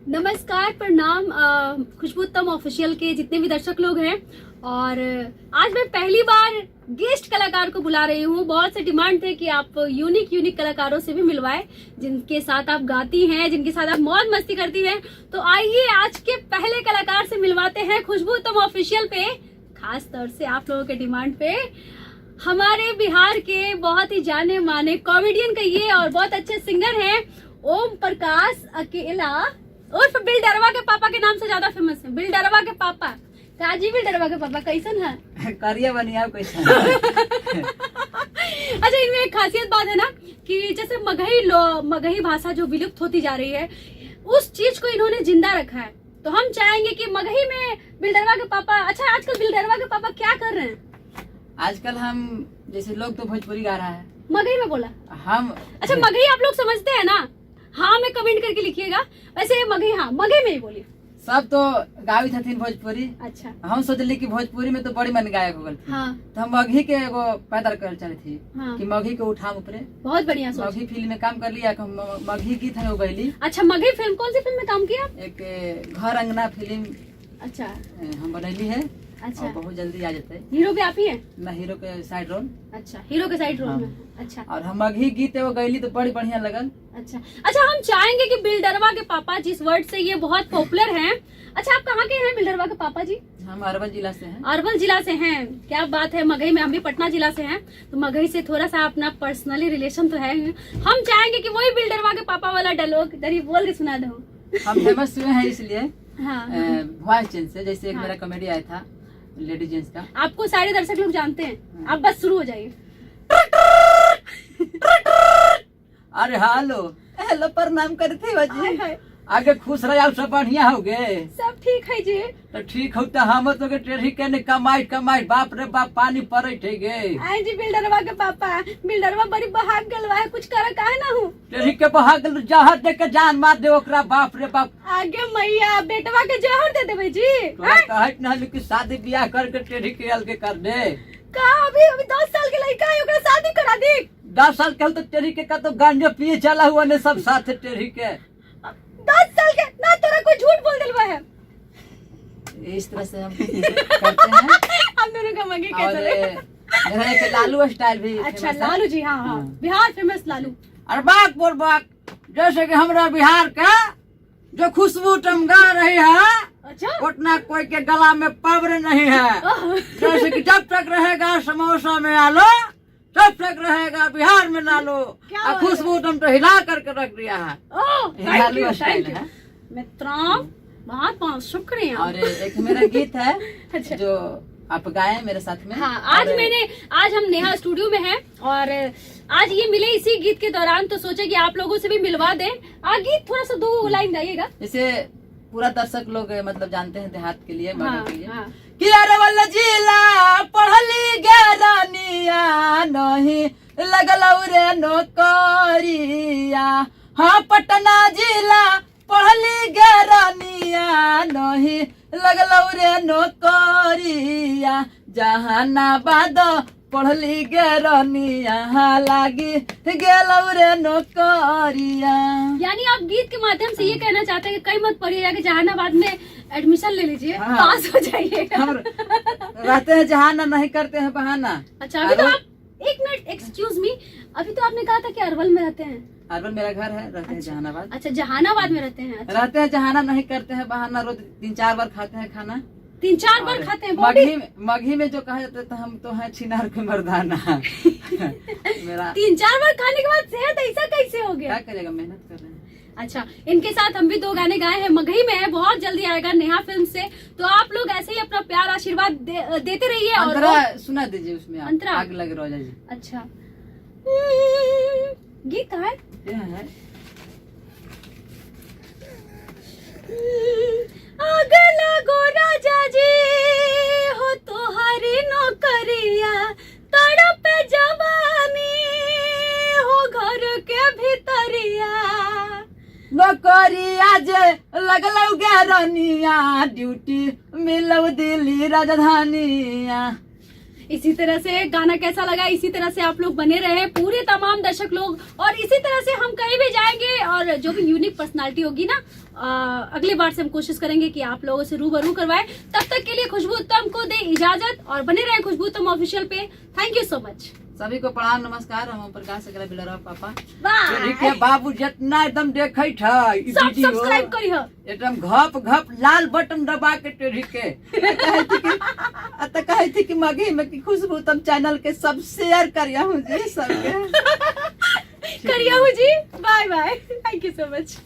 नमस्कार, प्रणाम खुशबू उत्तम ऑफिशियल के जितने भी दर्शक लोग हैं। और आज मैं पहली बार गेस्ट कलाकार को बुला रही हूँ। बहुत से डिमांड थे कि आप यूनिक कलाकारों से भी मिलवाएं, जिनके साथ आप गाती हैं, जिनके साथ आप मौज मस्ती करती हैं। तो आइए आज के पहले कलाकार से मिलवाते हैं खुशबू उत्तम ऑफिशियल पे। खास तौर से आप लोगों के डिमांड पे हमारे बिहार के बहुत ही जाने माने कॉमेडियन कहिए और बहुत अच्छे सिंगर हैं ओम प्रकाश अकेला उर्फ बिल्डरवा के पापा के नाम से ज्यादा फेमस है। बिल्डरवा के पापा काजी बिल्डरवा के पापा कैसन है? करिए बनिया कैसन। अच्छा, इनमें एक खासियत बात है ना कि जैसे मगही भाषा जो विलुप्त होती जा रही है, उस चीज को इन्होंने जिंदा रखा है। तो हम चाहेंगे कि मगही में बिल्डरवा के पापा। अच्छा, आजकल बिल्डरवा के पापा क्या कर रहे हैं? आजकल हम जैसे लोग तो भोजपुरी गा रहा है, मगही में बोला हम। अच्छा, मगही आप लोग समझते हैं ना? हाँ में कमेंट करके लिखिएगा। वैसे मगही, हाँ मगही में ही बोलिए। सब तो गावी थथिन भोजपुरी। अच्छा, हम सोचली कि भोजपुरी में तो बड़ी मन गायक हो गई। हाँ तो हम मगही के एगो पैदा कर चली थी। हाँ, कि मगही के उठाम ऊपरे। बहुत बढ़िया सोच। मगही फिल्म में काम कर लिया। मगही गीत है वो गईली। अच्छा, मगही फिल्म कौन सी फिल्म में काम किया? एक घर अंगना फिल्म अच्छा हम बनैली है। अच्छा, और बहुत जल्दी आ जाते। हीरो भी आप ही हैं? ना हीरो के साइड रोल। अच्छा, हीरो के साइड रोल हाँ। में। अच्छा और हम मगही गीत वो गईली तो बड़ी बढ़िया लगल। अच्छा अच्छा, हम चाहेंगे कि बिल्डरवा के पापा, जिस वर्ड से ये बहुत पॉपुलर हैं। अच्छा, आप कहाँ के हैं बिल्डरवा के पापा जी? हम अरवल जिला से हैं। अरवल जिला से हैं, क्या बात है। मगही में हम भी पटना जिला से हैं, तो मगही से थोड़ा सा अपना पर्सनली रिलेशन तो है। हम चाहेंगे कि वही बिल्डरवा के पापा वाला डायलॉग जरी बोल के सुना दो। हम फेमस हुए हैं इसलिए हाँ, वॉइस चेंज से। जैसे एक हाँ। मेरा कॉमेडी आया था लेडी जेंट्स का। आपको सारे दर्शक लोग जानते हैं, आप बस शुरू हो जाइए। अरे हेलो हेलो, प्रणाम करते हाय बाजी। हाय, आगे खुश रहे, आप सब बढ़िया हो गए सब ठीक है जी? तो ठीक हो। तो हम तो के टेढ़ी के ने कमाई बाप रे बाप, पानी पड़े थे गे। आई जी बिल्डरवा के पापा। बिल्डरवा बड़ी बहाग गलवा है, कुछ करा काहे ना हूँ। टेढ़ी के बहाग जहर दे के जान मार दे ओकरा, बाप रे बाप। आगे मैया बेटवा के जहर दे देवे जी। तोरा कहत ना कि शादी ब्याह करके टेढ़ी के अलगे कर दे। का अभी 10 साल के लड़का है, ओकरा शादी करा दी। 10 साल के तो टेढ़ी के का तो गांजा पिए चला हुआ ने सब साथ टेढ़ी के। 10 साल के ना, तोरा कोई झूठ बोल दिलवा है। इस तरह से हम करते हैं। हम दोनों का मंगी और कैसे? मेरा एक लालू स्टाइल भी अच्छा, फेमस है। लालू जी, हाँ हाँ, बिहार फेमस लालू। और बाक बोल बाक, जैसे कि हमरा बिहार का जो खुशबू टमगा रही है, अच्छा, उतना कोई के गला में पब्र नहीं है। जैसे कि जब तक रहेगा समोसा में आलो, तब तक रहेगा बिहार में लालो। क्या और बात है? खुशबू टम तो हिला करके रख दिया है। ओह, ये लालू थैंक स्टाइल यू है। मित्रों, बहुत बहुत शुक्रिया। और एक मेरा गीत है अच्छा। जो आप गाए मेरे साथ में। हाँ, आज हम नेहा स्टूडियो में हैं और आज ये मिले इसी गीत के दौरान, तो सोचे कि आप लोगों से भी मिलवा दें। गीत थोड़ा सा 2 लाइन गाइएगा। जैसे पूरा दर्शक लोग मतलब जानते हैं देहात के लिए, हाँ, मगध के लिए। हाँ। कि अरवल जिला पढ़ली गरानिया नहीं लगलौ रे नौकरिया। हाँ, पटना जिला पढ़ली गरानिया नहीं लगलौ रे नौकरिया। जहानाबाद पढ़ली गरानिया लागी गेलौ रे नौकरिया। यानी आप गीत के माध्यम से ये कहना चाहते हैं कि कहीं मत पढ़िएगा, कि जहानाबाद में एडमिशन ले लीजिए, हाँ। पास हो जाइएगा। हम रहते हैं जहाना, नहीं करते हैं बहाना। अच्छा, अभी तो आप एक मिनट, एक्सक्यूज मी, अभी तो आपने कहा था कि अरवल में रहते हैं। अरवल मेरा घर है, रहते हैं जहानाबाद। अच्छा, जहानाबाद में रहते हैं। अच्छा, रहते हैं जहाना, नहीं करते हैं बहाना। रोज 3-4 बार खाते हैं खाना। 3-4 बार और खाते हैं बॉडी। मगही में जो कहा जाता है, हम तो हैं छिनार के मर्दाना। मेरा 3-4 बार खाने के बाद सेहत ऐसा कैसे हो गया? क्या करेगा, मेहनत कर रहे हैं। अच्छा, इनके साथ हम भी 2 गाने गाए हैं। मगही में है, बहुत जल्दी आएगा नेहा फिल्म से। तो आप लोग ऐसे ही अपना प्यार आशीर्वाद देते रहिए। अंतरा और सुना दीजिए उसमें आप। अंतरा? आग लग रोजा जी। अच्छा, गीत कहाँ है? क्या है? आग लगो राजा जी हो तोहारी नौकरिया, तड़प जवानी हो घर के भीतरिया। नौकरी आज लगलौ गरनिया, ड्यूटी मिलौ दिल्ली राजधानिया। इसी तरह से गाना कैसा लगा, इसी तरह से आप लोग बने रहे पूरे तमाम दर्शक लोग, और इसी तरह से हम कहीं भी जाएंगे और जो भी यूनिक पर्सनालिटी होगी ना, अगली बार से हम कोशिश करेंगे कि आप लोगों से रूबरू करवाएं। तब तक के लिए खुशबू उत्तम को दे इजाजत और बने रहे खुशबू उत्तम ऑफिशियल पे। Thank you so much. सभी को प्रणाम नमस्कार। हम प्रकाश अग्रवाल बिलरा पापा बाय। के बाबू जितना एकदम देखे थे सब सब्सक्राइब करी हो। एकदम घप घप लाल बटन दबा के टेढ़ी के कहे थी कि मगी में कि खुशबू तुम चैनल के सब शेयर करिया हूँ जी सबके करिया हूँ जी। Bye bye. Thank you so much.